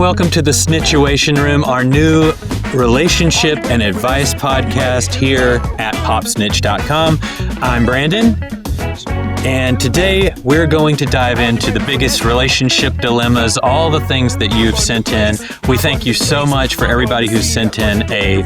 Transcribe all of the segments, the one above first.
welcome to the Snitchuation Room, our new relationship and advice podcast here at popsnitch.com. I'm Brandon, and today we're going to dive into the biggest relationship dilemmas, all the things that you've sent in. We thank you so much for everybody who's sent in a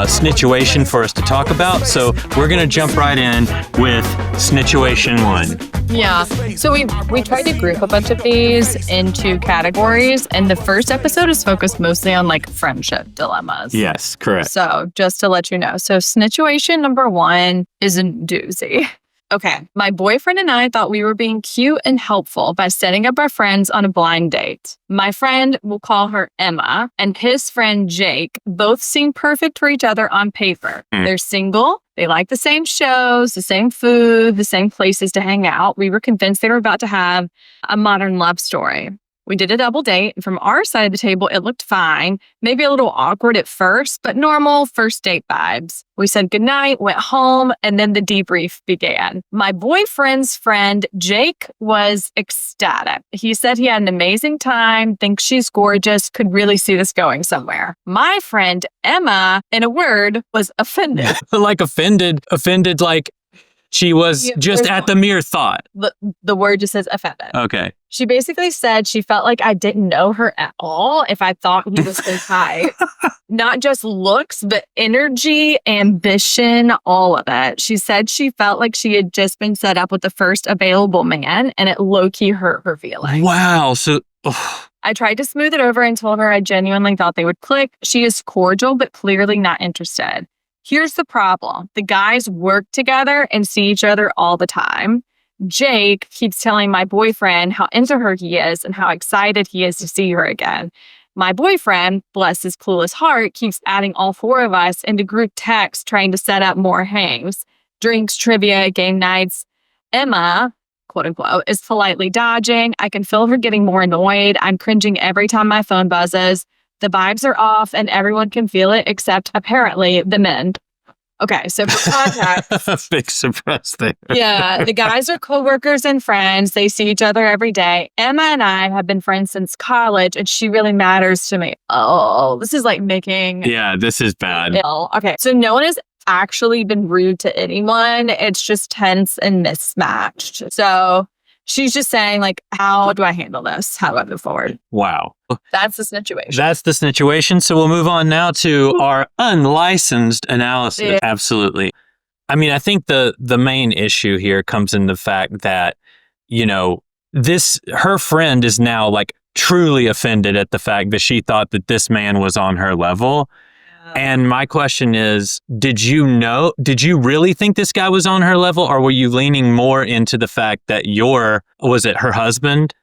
snitchuation for us to talk about. So we're going to jump right in with Snitchuation 1. Yeah. So we tried to group a bunch of these into categories, and the first episode is focused mostly on like friendship dilemmas. Yes, correct. So just to let you know. So snitchuation number 1 is a doozy. Okay. My boyfriend and I thought we were being cute and helpful by setting up our friends on a blind date. My friend, we'll call her Emma, and his friend Jake both seem perfect for each other on paper. They're single. They like the same shows, the same food, the same places to hang out. We were convinced they were about to have a modern love story. We did a double date, and from our side of the table, it looked fine. Maybe a little awkward at first, but normal first date vibes. We said goodnight, went home, and then the debrief began. My boyfriend's friend, Jake, was ecstatic. He said he had an amazing time, thinks she's gorgeous, could really see this going somewhere. My friend, Emma, in a word, was offended. Like offended like she was just at the mere thought. The word just says offended. Okay. She basically said she felt like I didn't know her at all if I thought he was so high. Not just looks, but energy, ambition, all of it. She said she felt like she had just been set up with the first available man, and it low-key hurt her feelings. Wow. So... I tried to smooth it over and told her I genuinely thought they would click. She is cordial, but clearly not interested. Here's the problem. The guys work together and see each other all the time. Jake keeps telling my boyfriend how into her he is and how excited he is to see her again. My boyfriend, bless his clueless heart, keeps adding all 4 of us into group text trying to set up more hangs, drinks, trivia, game nights. Emma, quote unquote, is politely dodging. I can feel her getting more annoyed. I'm cringing every time my phone buzzes. The vibes are off and everyone can feel it except apparently the men. Okay, so for context. Big surprise there. Yeah, the guys are coworkers and friends. They see each other every day. Emma and I have been friends since college, and she really matters to me. Oh, this is like making... Yeah, this is bad. Ill. Okay, so no one has actually been rude to anyone. It's just tense and mismatched. So she's just saying, like, how do I handle this? How do I move forward? Wow. That's the snitchuation. That's the snitchuation. So we'll move on now to our unlicensed analysis. Yeah. Absolutely. I mean, I think the main issue here comes in the fact that, you know, her friend is now like truly offended at the fact that she thought that this man was on her level. And my question is, did you really think this guy was on her level, or were you leaning more into the fact that was it her husband?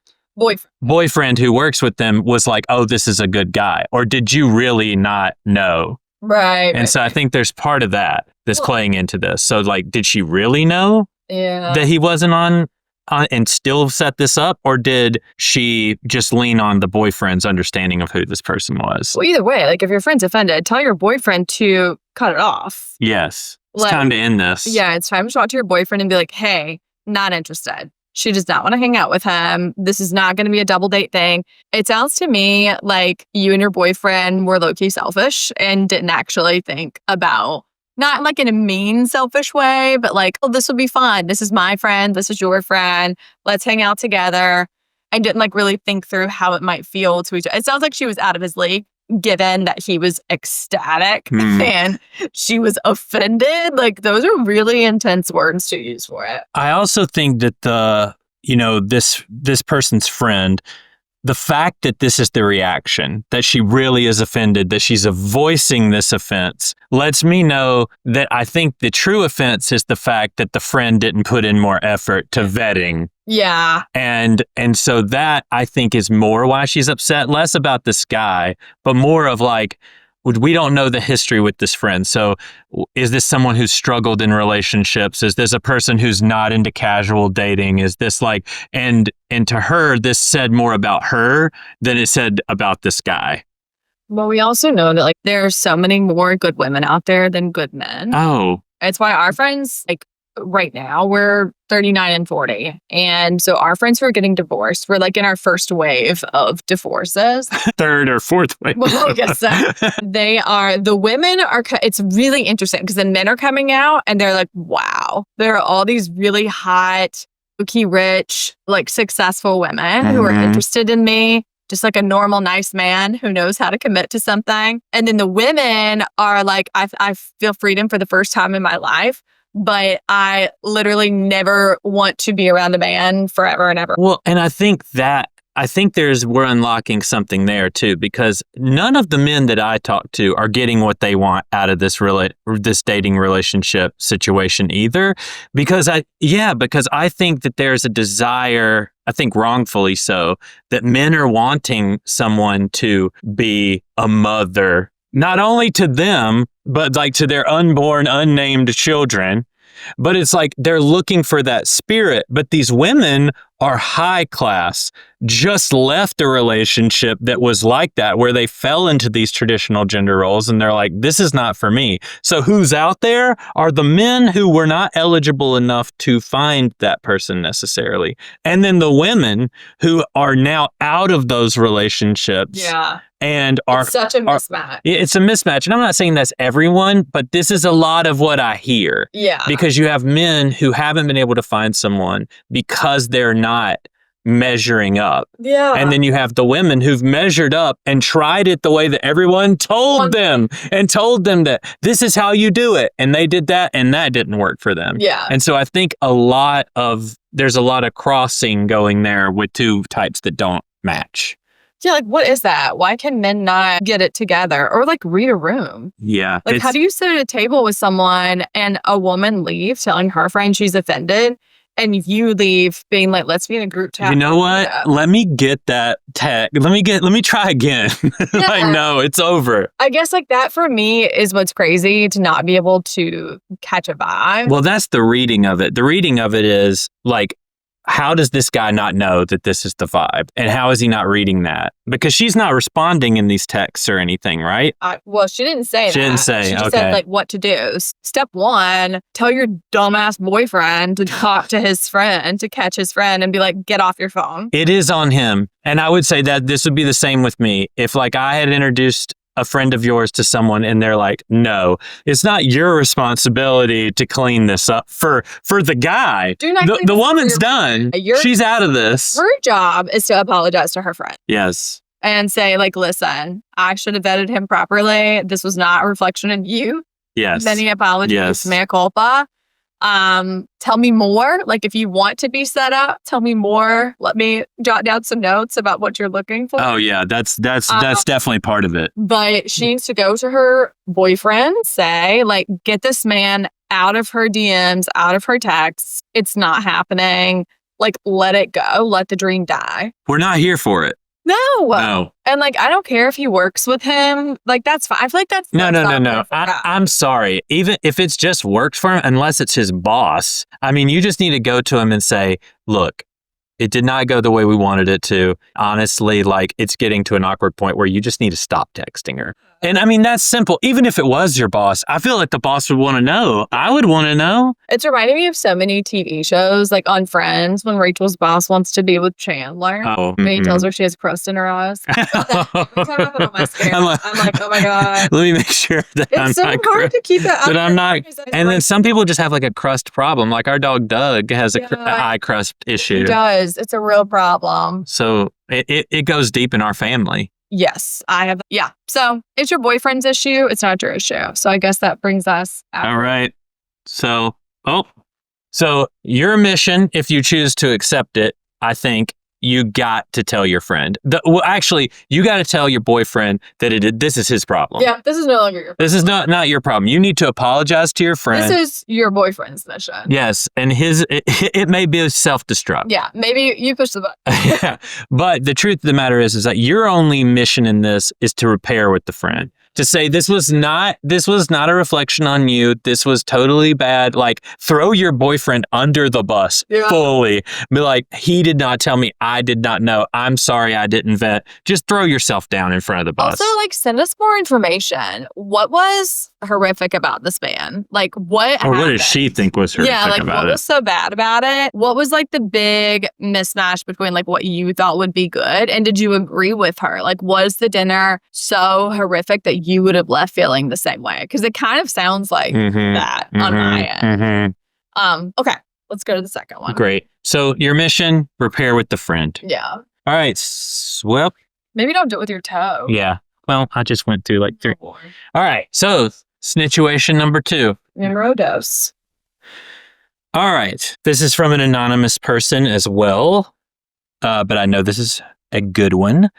Boyfriend who works with them was like, oh, this is a good guy? Or did you really not know? Right. And so I think there's part of that that's playing into this. So like, did she really know that he wasn't on and still set this up? Or did she just lean on the boyfriend's understanding of who this person was? Well, either way, like if your friend's offended, tell your boyfriend to cut it off. Yes. It's time to end this. Yeah, it's time to talk to your boyfriend and be like, hey, not interested. She does not want to hang out with him. This is not going to be a double date thing. It sounds to me like you and your boyfriend were low-key selfish and didn't actually think about, not like in a mean, selfish way, but like, oh, this will be fun. This is my friend. This is your friend. Let's hang out together. I didn't like really think through how it might feel to each other. It sounds like she was out of his league, given that he was ecstatic and she was offended. Like, those are really intense words to use for it. I also think that this person's friend, the fact that this is the reaction, that she really is offended, that she's voicing this offense, lets me know that I think the true offense is the fact that the friend didn't put in more effort to vetting. Yeah. And so that, I think, is more why she's upset, less about this guy, but more of like, we don't know the history with this friend. So is this someone who's struggled in relationships? Is this a person who's not into casual dating? Is this like, and to her, this said more about her than it said about this guy. Well, we also know that like there are so many more good women out there than good men. Oh. It's why our friends like right now we're 39 and 40. And so our friends who are getting divorced, we're like in our first wave of divorces. Third or fourth wave. Well, I guess so. The women are, it's really interesting because the men are coming out and they're like, wow, there are all these really hot, kooky, rich, like successful women who are interested in me. Just like a normal, nice man who knows how to commit to something. And then the women are like, I feel freedom for the first time in my life, but I literally never want to be around a man forever and ever. Well, and I think we're unlocking something there too, because none of the men that I talk to are getting what they want out of this dating relationship situation either. Because I think that there's a desire, I think wrongfully so, that men are wanting someone to be a mother, not only to them, but like to their unborn, unnamed children. But it's like they're looking for that spirit. But these women are high class, just left a relationship that was like that, where they fell into these traditional gender roles and they're like, this is not for me. So who's out there are the men who were not eligible enough to find that person necessarily. And then the women who are now out of those relationships. Yeah. And it's such a mismatch. It's a mismatch. And I'm not saying that's everyone, but this is a lot of what I hear. Yeah. Because you have men who haven't been able to find someone because they're not measuring up. Yeah. And then you have the women who've measured up and tried it the way that everyone told them that this is how you do it. And they did that and that didn't work for them. Yeah. And so I think there's a lot of crossing going there with two types that don't match. Yeah, like, what is that? Why can men not get it together or like read a room? Yeah. Like, how do you sit at a table with someone and a woman leave telling her friend she's offended and you leave being like, let's be in a group chat? You know what? Yeah. Let me get that tag. Let me try again. Yeah. Like, no, it's over. I guess like that for me is what's crazy, to not be able to catch a vibe. Well, that's the reading of it. The reading of it is like, how does this guy not know that this is the vibe? And how is he not reading that? Because she's not responding in these texts or anything, right? Well, she didn't say that. She didn't say, She just said like what to do. Step 1, tell your dumbass boyfriend to talk to his friend, to catch his friend and be like, get off your phone. It is on him. And I would say that this would be the same with me. If like I had introduced a friend of yours to someone and they're like, no, it's not your responsibility to clean this up for the guy. The woman's done. She's out of this. Her job is to apologize to her friend. Yes. And say like, listen, I should have vetted him properly. This was not a reflection of you. Yes. Many apologies. Yes. Mea culpa. Tell me more. Like, if you want to be set up, tell me more. Let me jot down some notes about what you're looking for. Oh yeah, that's definitely part of it. But she needs to go to her boyfriend, say like, get this man out of her DMs, out of her texts. It's not happening. Like, let it go. Let the dream die. We're not here for it. No. And like, I don't care if he works with him. Like, that's fine. I feel like that's no. I'm sorry. Even if it's just worked for him, unless it's his boss, I mean, you just need to go to him and say, look, it did not go the way we wanted it to. Honestly, like, it's getting to an awkward point where you just need to stop texting her. And I mean, that's simple. Even if it was your boss, I feel like the boss would want to know. I would want to know. It's reminding me of so many TV shows, like on Friends, when Rachel's boss wants to be with Chandler. Oh, and he tells her she has crust in her eyes. Every time I put on my scale, I'm like, oh my God. Let me make sure that it's so hard to keep that. That I'm not. And then some people just have like a crust problem. Like our dog Doug has an eye crust issue. He does. It's a real problem. So it goes deep in our family. Yes, I have. Yeah. So it's your boyfriend's issue. It's not your issue. So I guess that brings us out. All right. So your mission, if you choose to accept it, I think you got to tell your friend. Actually, you got to tell your boyfriend that this is his problem. Yeah, this is no longer your problem. This is not your problem. You need to apologize to your friend. This is your boyfriend's mission. Yes, and it may be a self-destruct. Yeah, maybe you push the button. Yeah, but the truth of the matter is that your only mission in this is to repair with the friend. to say this was not a reflection on you. This was totally bad. Like, throw your boyfriend under the bus fully. Be like, he did not tell me. I did not know. I'm sorry I didn't vent. Just throw yourself down in front of the bus. Also, like, send us more information. What was horrific about this man? Like, what happened? Or what did she think was horrific about it? Yeah, like, what was so bad about it? What was, like, the big mismatch between, like, what you thought would be good? And did you agree with her? Like, was the dinner so horrific that you would have left feeling the same way? Because it kind of sounds like that on my end. Okay, let's go to the second one. Great. So your mission, repair with the friend. Yeah. All right. Well, maybe don't do it with your toe. Yeah. Well, I just went through like 3. All right. So snitchuation number 2. Numero dos. All right. This is from an anonymous person as well. But I know this is a good one.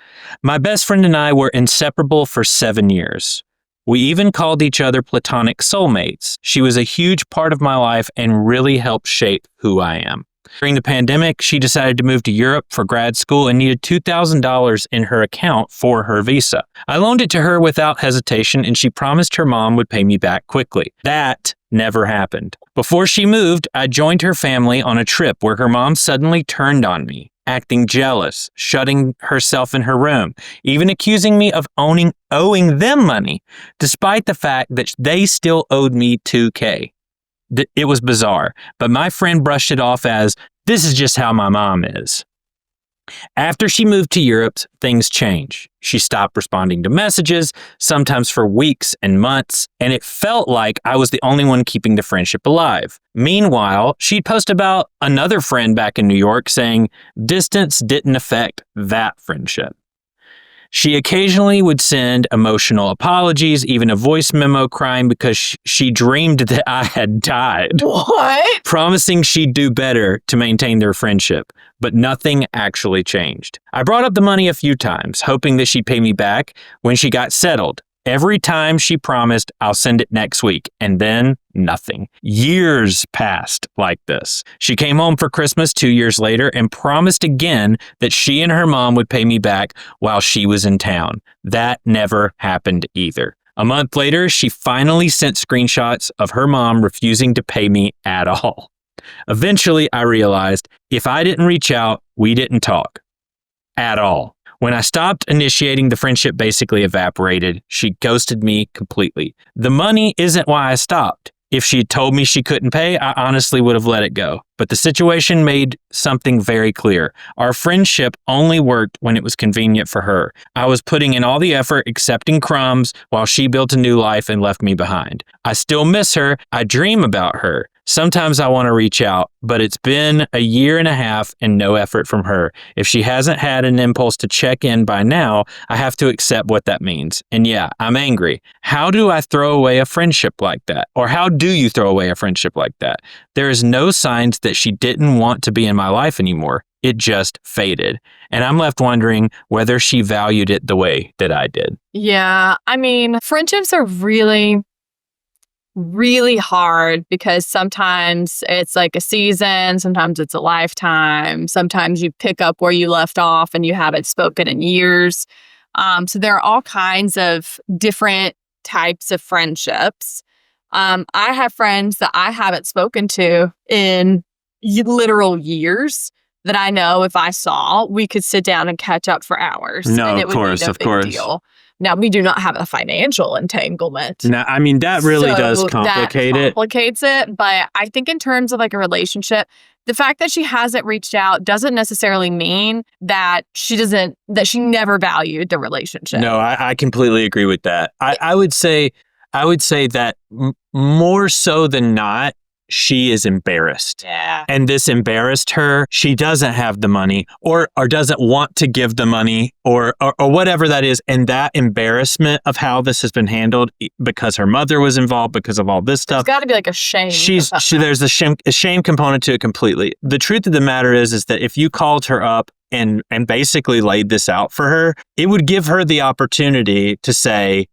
My best friend and I were inseparable for 7 years. We even called each other Platonic Soulmates. She was a huge part of my life and really helped shape who I am. During the pandemic, she decided to move to Europe for grad school and needed $2,000 in her account for her visa. I loaned it to her without hesitation, and she promised her mom would pay me back quickly. That never happened. Before she moved, I joined her family on a trip where her mom suddenly turned on me, acting jealous, shutting herself in her room, even accusing me of owing them money, despite the fact that they still owed me $2,000. It was bizarre, but my friend brushed it off as, this is just how my mom is. After she moved to Europe, things changed. She stopped responding to messages, sometimes for weeks and months, and it felt like I was the only one keeping the friendship alive. Meanwhile, she'd post about another friend back in New York saying distance didn't affect that friendship. She occasionally would send emotional apologies, even a voice memo crying because she dreamed that I had died. What? Promising she'd do better to maintain their friendship, but nothing actually changed. I brought up the money a few times, hoping that she'd pay me back when she got settled. Every time she promised, I'll send it next week, and then nothing. Years passed like this. She came home for Christmas 2 years later and promised again that she and her mom would pay me back while she was in town. That never happened either. A month later, she finally sent screenshots of her mom refusing to pay me at all. Eventually, I realized if I didn't reach out, we didn't talk at all. When I stopped initiating, the friendship basically evaporated. She ghosted me completely. The money isn't why I stopped. If she had told me she couldn't pay, I honestly would have let it go. But the situation made something very clear. Our friendship only worked when it was convenient for her. I was putting in all the effort accepting crumbs while she built a new life and left me behind. I still miss her. I dream about her. Sometimes I want to reach out, but it's been a year and a half and no effort from her. If she hasn't had an impulse to check in by now, I have to accept what that means. And yeah, I'm angry. How do I throw away a friendship like that? Or how do you throw away a friendship like that? There is no signs that she didn't want to be in my life anymore. It just faded. And I'm left wondering whether she valued it the way that I did. Yeah, I mean, friendships are really hard because sometimes it's like a season, sometimes it's a lifetime, sometimes you pick up where you left off and you haven't spoken in years. So there are all kinds of different types of friendships. I have friends that I haven't spoken to in literal years that I know if I saw, we could sit down and catch up for hours. No, and it of course, would be no big deal. Now, we do not have a financial entanglement. No, I mean, that really does complicate it. That complicates it. But I think in terms of like a relationship, the fact that she hasn't reached out doesn't necessarily mean that she never valued the relationship. No, I completely agree with that. I would say that more so than not, she is embarrassed. Yeah. And this embarrassed her. She doesn't have the money or doesn't want to give the money or whatever that is. And that embarrassment of how this has been handled because her mother was involved, because of all this stuff. It's got to be like a shame. There's a shame component to it completely. The truth of the matter is that if you called her up and basically laid this out for her, it would give her the opportunity to say,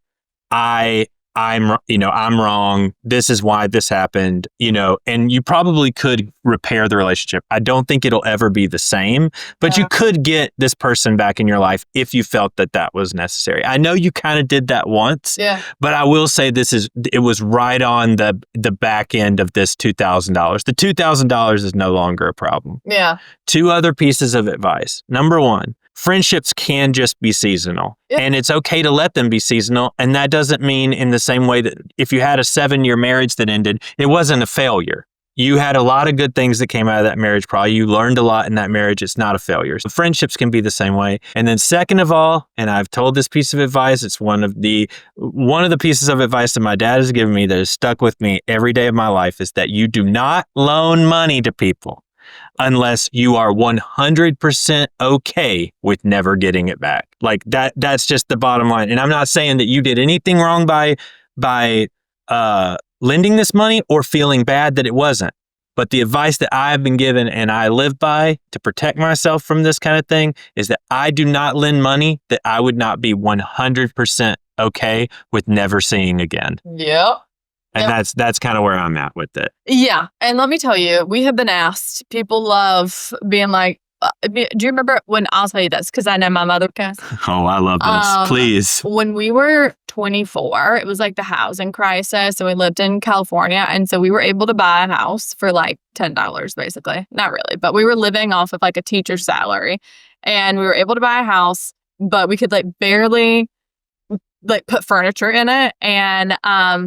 I I'm wrong. This is why this happened, and you probably could repair the relationship. I don't think it'll ever be the same, but you could get this person back in your life if you felt that was necessary. I know you kind of did that once, but I will say it was right on the back end of this $2,000. The $2,000 is no longer a problem. Yeah. 2 other pieces of advice. Number 1, friendships can just be seasonal, and it's okay to let them be seasonal. And that doesn't mean in the same way that if you had a 7-year marriage that ended, it wasn't a failure. You had a lot of good things that came out of that marriage. Probably you learned a lot in that marriage. It's not a failure. So friendships can be the same way. And then second of all, and I've told this piece of advice, it's one of the pieces of advice that my dad has given me that has stuck with me every day of my life, is that you do not loan money to people unless you are 100% okay with never getting it back. Like that's just the bottom line. And I'm not saying that you did anything wrong by lending this money or feeling bad that it wasn't. But the advice that I've been given and I live by to protect myself from this kind of thing is that I do not lend money that I would not be 100% okay with never seeing again. Yep. And that's kind of where I'm at with it. Yeah. And let me tell you, we have been asked, people love being like, do you remember I'll tell you this, because I know my mother can. Oh, I love this. Please. When we were 24, it was like the housing crisis, and we lived in California. And so we were able to buy a house for like $10, basically. Not really, but we were living off of like a teacher's salary, and we were able to buy a house, but we could like barely like put furniture in it. And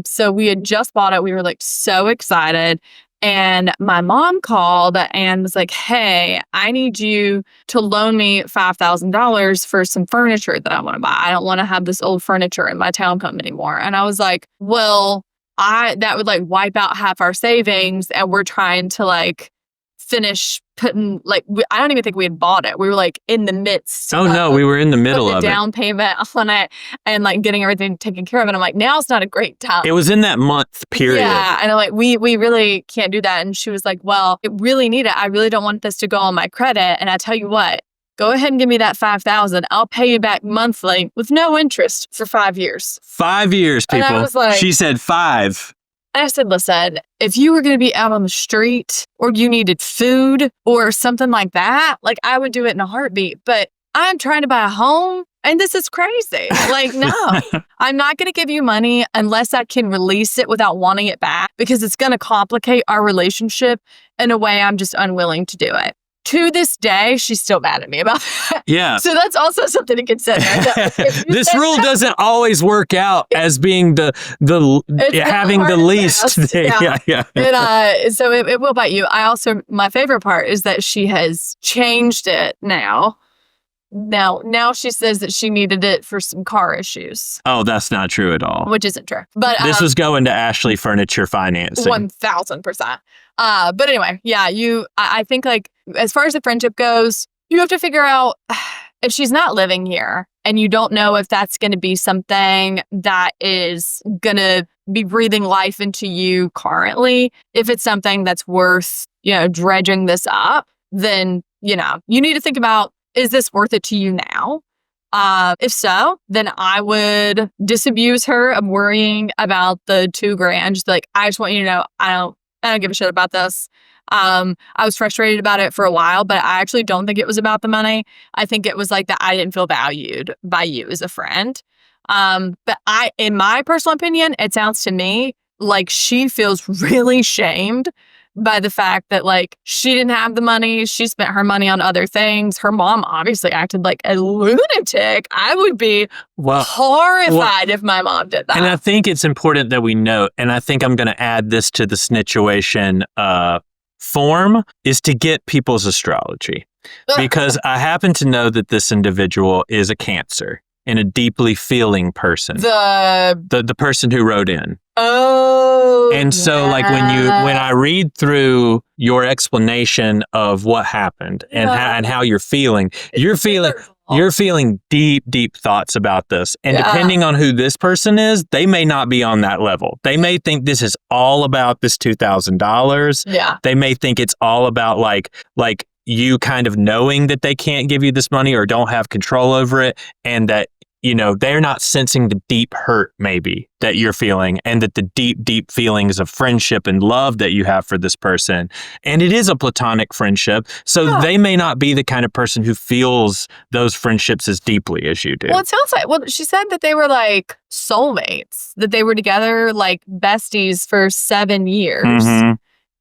so we had just bought it. We were like so excited. And my mom called and was like, hey, I need you to loan me $5,000 for some furniture that I want to buy. I don't want to have this old furniture in my townhome anymore. And I was like, well, that would like wipe out half our savings. And we're trying to like finish putting like, I don't even think we had bought it. We were like in the midst. Oh no, we were in the middle of down payment on it and like getting everything taken care of. And I'm like, now's not a great time. It was in that month period. Yeah. And I'm like, we really can't do that. And she was like, well, it really need it. I really don't want this to go on my credit. And I tell you what, go ahead and give me that $5,000. I'll pay you back monthly with no interest for 5 years. 5 years, people. And I was like, she said 5. I said, listen, if you were going to be out on the street or you needed food or something like that, like I would do it in a heartbeat. But I'm trying to buy a home and this is crazy. Like, no, I'm not going to give you money unless I can release it without wanting it back, because it's going to complicate our relationship in a way I'm just unwilling to do it. To this day, she's still mad at me about that. Yeah. So that's also something to consider. This rule doesn't always work out as being the having the least thing. Yeah. And so it will bite you. My favorite part is that she has changed it now. Now she says that she needed it for some car issues. Oh, that's not true at all. Which isn't true. But this was going to Ashley Furniture Financing. 1,000%. But anyway, yeah, I think like as far as the friendship goes, you have to figure out if she's not living here and you don't know if that's going to be something that is going to be breathing life into you currently. If it's something that's worth, dredging this up, then, you need to think about, is this worth it to you now? If so, then I would disabuse her of worrying about the $2,000. Just like, I just want you to know, I don't give a shit about this. I was frustrated about it for a while, but I actually don't think it was about the money. I think it was like that I didn't feel valued by you as a friend. But in my personal opinion, it sounds to me like she feels really shamed by the fact that like she didn't have the money. She spent her money on other things. Her mom obviously acted like a lunatic. I would be horrified if my mom did that. And I think it's important that we note, and I think I'm going to add this to the Snitchuation form, is to get people's astrology. Because I happen to know that this individual is a Cancer and a deeply feeling person. The person who wrote in. Oh. And so like when I read through your explanation of what happened and how you're feeling, you're feeling deep thoughts about this. And depending on who this person is, they may not be on that level. They may think this is all about this $2,000. Yeah. They may think it's all about like you kind of knowing that they can't give you this money or don't have control over it, and that they're not sensing the deep hurt maybe that you're feeling, and that the deep, deep feelings of friendship and love that you have for this person. And it is a platonic friendship. So they may not be the kind of person who feels those friendships as deeply as you do. Well, it sounds like, she said that they were like soulmates, that they were together like besties for 7 years. Mm-hmm.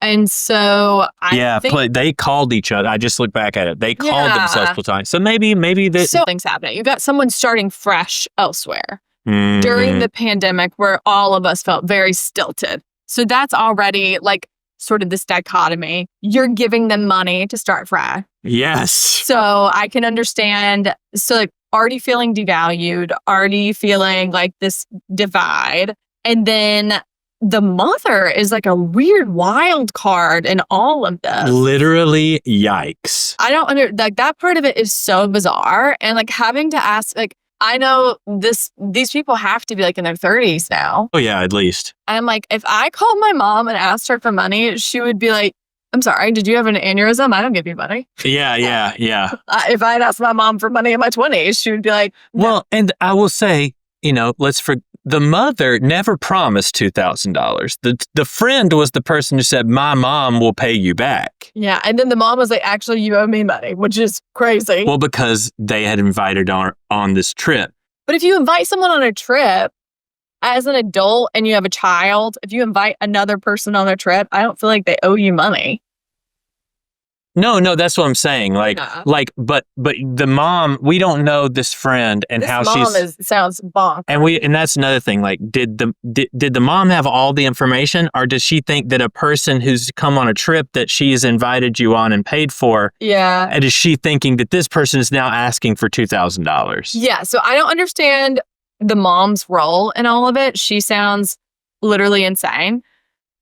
And so I think they called each other. I just looked back at it. They called themselves platonic. So maybe that. So things happening. You got someone starting fresh elsewhere Mm-hmm. during the pandemic where all of us felt very stilted. So that's already like sort of this dichotomy. You're giving them money to start fresh. Yes. So I can understand. So like already feeling devalued, already feeling like this divide. And then the mother is like a weird wild card in all of this. Literally, yikes. I don't like that part of it is so bizarre. And like having to ask, like, I know these people have to be like in their 30s now. Oh yeah, at least. And I'm like, if I called my mom and asked her for money, she would be like, I'm sorry, did you have an aneurysm? I don't give you money. Yeah. If I'd asked my mom for money in my 20s, she would be like, no. Well, and I will say, the mother never promised $2,000. The friend was the person who said, my mom will pay you back. Yeah. And then the mom was like, actually, you owe me money, which is crazy. Well, because they had invited her on this trip. But if you invite someone on a trip as an adult and you have a child, if you invite another person on a trip, I don't feel like they owe you money. No, that's what I'm saying. But the mom, we don't know this friend and this how mom sounds bonkers. And that's another thing. Like, did the mom have all the information, or does she think that a person who's come on a trip that she has invited you on and paid for? Yeah. And is she thinking that this person is now asking for $2,000? Yeah. So I don't understand the mom's role in all of it. She sounds literally insane.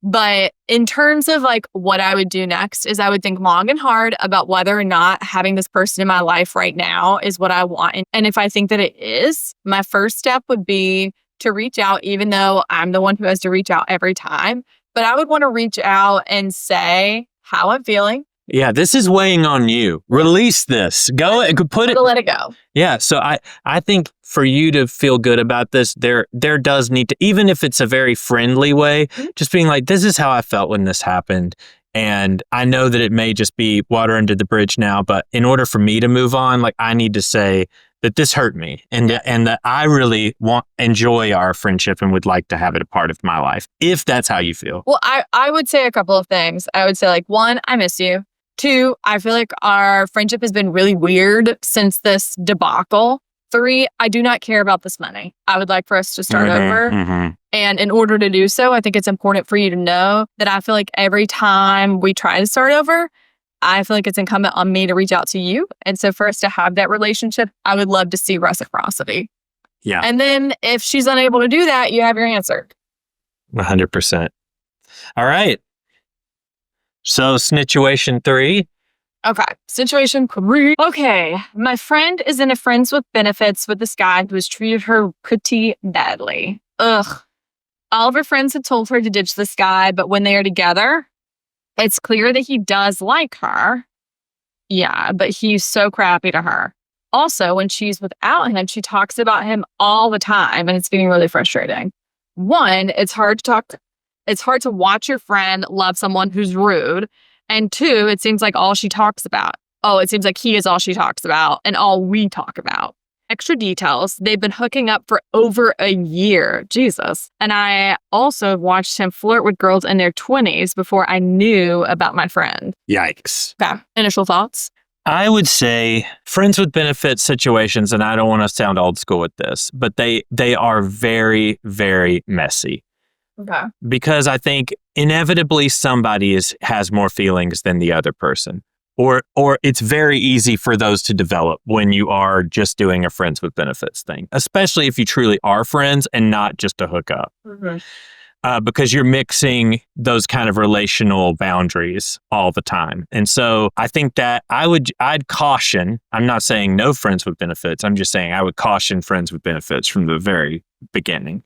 But in terms of like what I would do next is I would think long and hard about whether or not having this person in my life right now is what I want. And if I think that it is, my first step would be to reach out, even though I'm the one who has to reach out every time. But I would want to reach out and say how I'm feeling. Yeah, this is weighing on you. Release this. Go put it. Let it go. Yeah, so I think for you to feel good about this, there does need to, even if it's a very friendly way, just being like, this is how I felt when this happened. And I know that it may just be water under the bridge now, but in order for me to move on, like I need to say that this hurt me and that I really enjoy our friendship and would like to have it a part of my life, if that's how you feel. Well, I would say a couple of things. I would say like, 1, I miss you. 2, I feel like our friendship has been really weird since this debacle. 3, I do not care about this money. I would like for us to start over. Mm-hmm. And in order to do so, I think it's important for you to know that I feel like every time we try to start over, I feel like it's incumbent on me to reach out to you. And so for us to have that relationship, I would love to see reciprocity. Yeah. And then if she's unable to do that, you have your answer. 100%. All right. So, Snitchuation 3. Okay. Situation 3. Okay. My friend is in a friends with benefits with this guy who has treated her pretty badly. Ugh. All of her friends had told her to ditch this guy, but when they are together, it's clear that he does like her. Yeah, but he's so crappy to her. Also, when she's without him, she talks about him all the time, and it's getting really frustrating. 1, it's hard to watch your friend love someone who's rude. And 2, it seems like all she talks about. Oh, it seems like he is all she talks about and all we talk about. Extra details. They've been hooking up for over a year. Jesus. And I also watched him flirt with girls in their 20s before I knew about my friend. Yikes. Okay. Initial thoughts? I would say friends with benefits situations, and I don't want to sound old school with this, but they are very, very messy. Okay. Because I think inevitably somebody has more feelings than the other person. Or it's very easy for those to develop when you are just doing a friends with benefits thing, especially if you truly are friends and not just a hookup. Mm-hmm. Because you're mixing those kind of relational boundaries all the time. And so I think that I'd caution, I'm not saying no friends with benefits, I'm just saying I would caution friends with benefits from the very beginning.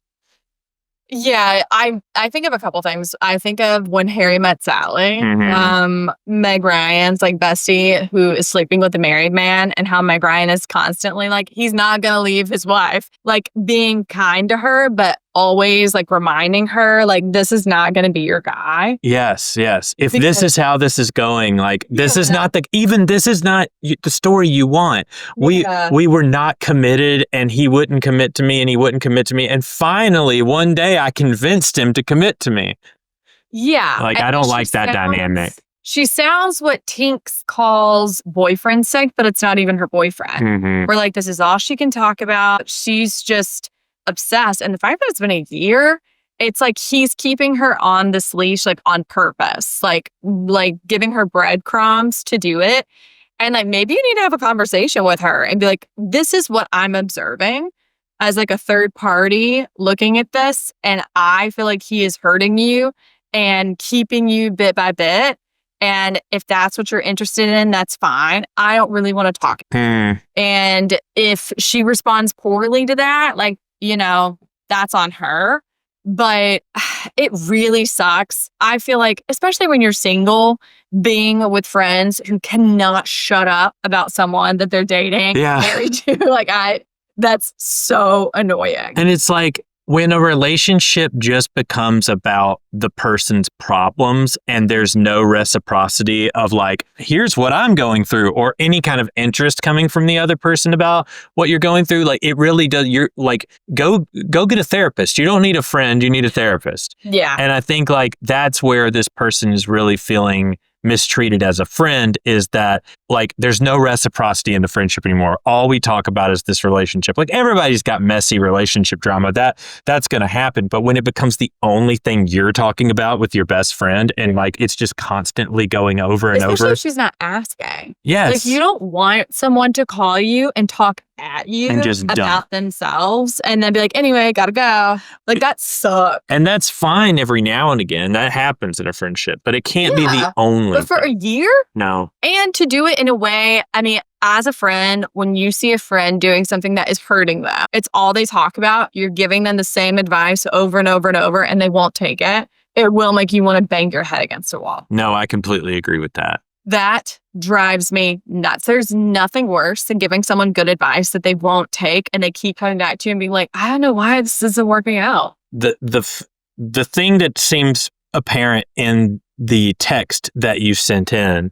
Yeah, I think of a couple things. I think of When Harry Met Sally, Meg Ryan's like bestie who is sleeping with a married man, and how Meg Ryan is constantly like, he's not gonna leave his wife, like being kind to her, but always like reminding her like, this is not gonna be your guy. Yes. If Because- this is how this is going, like this is not this is not the story you want. We were not committed, and he wouldn't commit to me, and he wouldn't commit to me, and finally one day I convinced him to commit to me. Yeah. Like, I don't like that dynamic. She sounds what Tinks calls boyfriend sick, but it's not even her boyfriend. Where like, this is all she can talk about. She's just obsessed. And the fact that it's been a year, it's like he's keeping her on this leash, like on purpose, like giving her breadcrumbs to do it. And like, maybe you need to have a conversation with her and be like, this is what I'm observing as like a third party looking at this. And I feel like he is hurting you and keeping you bit by bit. And if that's what you're interested in, that's fine. I don't really want to talk. And if she responds poorly to that, like, you know, that's on her. But it really sucks. I feel like, especially when you're single, being with friends who cannot shut up about someone that they're dating, married to, like that's so annoying. And it's like, when a relationship just becomes about the person's problems and there's no reciprocity of like, here's what I'm going through, or any kind of interest coming from the other person about what you're going through, like it really does. You're like, go get a therapist. You don't need a friend. You need a therapist. Yeah. And I think like that's where this person is really feeling mistreated as a friend, is that like there's no reciprocity in the friendship anymore. All we talk about is this relationship. Like everybody's got messy relationship drama. That's going to happen. But when it becomes the only thing you're talking about with your best friend, and like it's just constantly going over and Especially over. if she's not asking. Yes. Like you don't want someone to call you and talk at you and just about themselves and then be like, anyway, gotta go. Like that sucks. And that's fine every now and again. That happens in a friendship, but it can't be the only. But for a year? No. And to do it in a way, I mean, as a friend, when you see a friend doing something that is hurting them, it's all they talk about. You're giving them the same advice over and over and over, and they won't take it. It will make you want to bang your head against a wall. No, I completely agree with that. That drives me nuts. There's nothing worse than giving someone good advice that they won't take, and they keep coming back to you and being like, I don't know why this isn't working out. The thing that seems apparent in the text that you sent in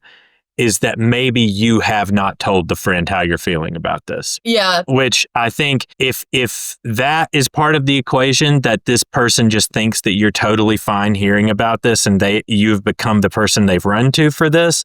is that maybe you have not told the friend how you're feeling about this. Yeah. Which I think if that is part of the equation, that this person just thinks that you're totally fine hearing about this and you've become the person they've run to for this,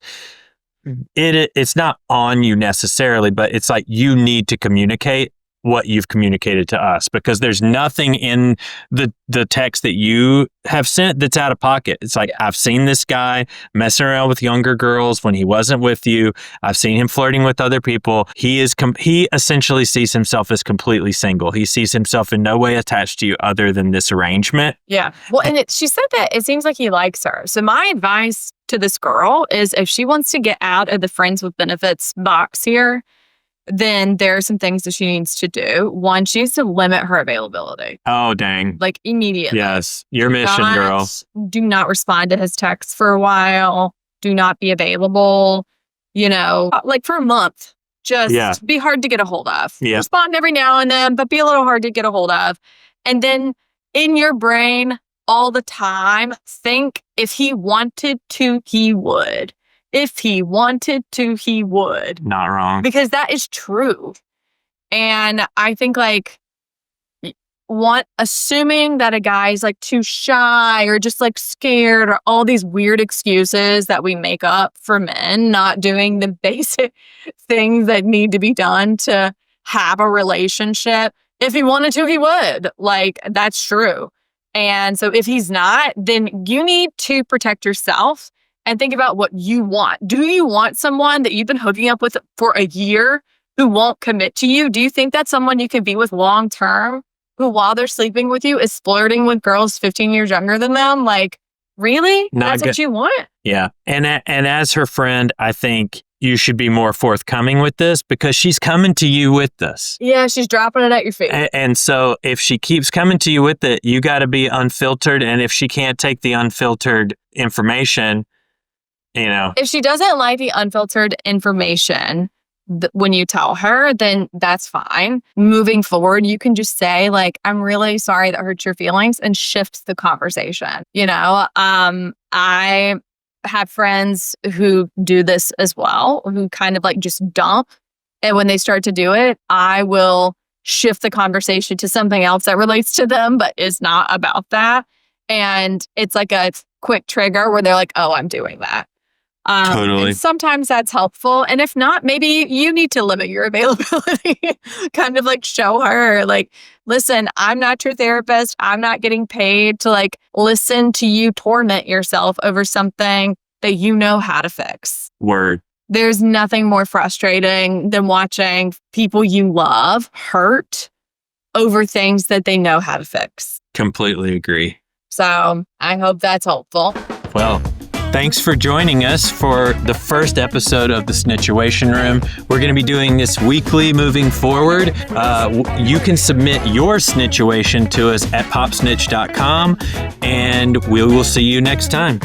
it's not on you necessarily, but it's like you need to communicate what you've communicated to us, because there's nothing in the text that you have sent that's out of pocket. It's like, I've seen this guy messing around with younger girls when he wasn't with you. I've seen him flirting with other people. He essentially sees himself as completely single. He sees himself in no way attached to you other than this arrangement. Yeah. Well, and she said that it seems like he likes her. So my advice to this girl is, if she wants to get out of the friends with benefits box here, then there are some things that she needs to do. One, she needs to limit her availability. Oh, dang. Like immediately. Yes. Your mission, girl. Do not respond to his texts for a while. Do not be available, like for a month. Just be hard to get a hold of. Yeah. Respond every now and then, but be a little hard to get a hold of. And then in your brain all the time, think if he wanted to, he would. If he wanted to, he would. Not wrong. Because that is true. And I think assuming that a guy's like too shy or just like scared, or all these weird excuses that we make up for men not doing the basic things that need to be done to have a relationship. If he wanted to, he would. Like, that's true. And so if he's not, then you need to protect yourself and think about what you want. Do you want someone that you've been hooking up with for a year who won't commit to you? Do you think that's someone you can be with long term, who while they're sleeping with you is flirting with girls 15 years younger than them? Like, really? That's what you want? Yeah. And as her friend, I think you should be more forthcoming with this because she's coming to you with this. Yeah, she's dropping it at your feet. And so if she keeps coming to you with it, you got to be unfiltered. And if she can't take the unfiltered information, you know. If she doesn't like the unfiltered information when you tell her, then that's fine. Moving forward, you can just say, like, I'm really sorry that hurt your feelings, and shift the conversation. You know, I have friends who do this as well, who kind of like just dump. And when they start to do it, I will shift the conversation to something else that relates to them, but is not about that. And it's like a quick trigger where they're like, oh, I'm doing that. Totally. And sometimes that's helpful. And if not, maybe you need to limit your availability. Kind of like show her, like, listen, I'm not your therapist. I'm not getting paid to like listen to you torment yourself over something that you know how to fix. Word. There's nothing more frustrating than watching people you love hurt over things that they know how to fix. Completely agree. So I hope that's helpful. Well, thanks for joining us for the first episode of the Snitchuation Room. We're going to be doing this weekly moving forward. You can submit your snitchuation to us at popsnitch.com, and we will see you next time.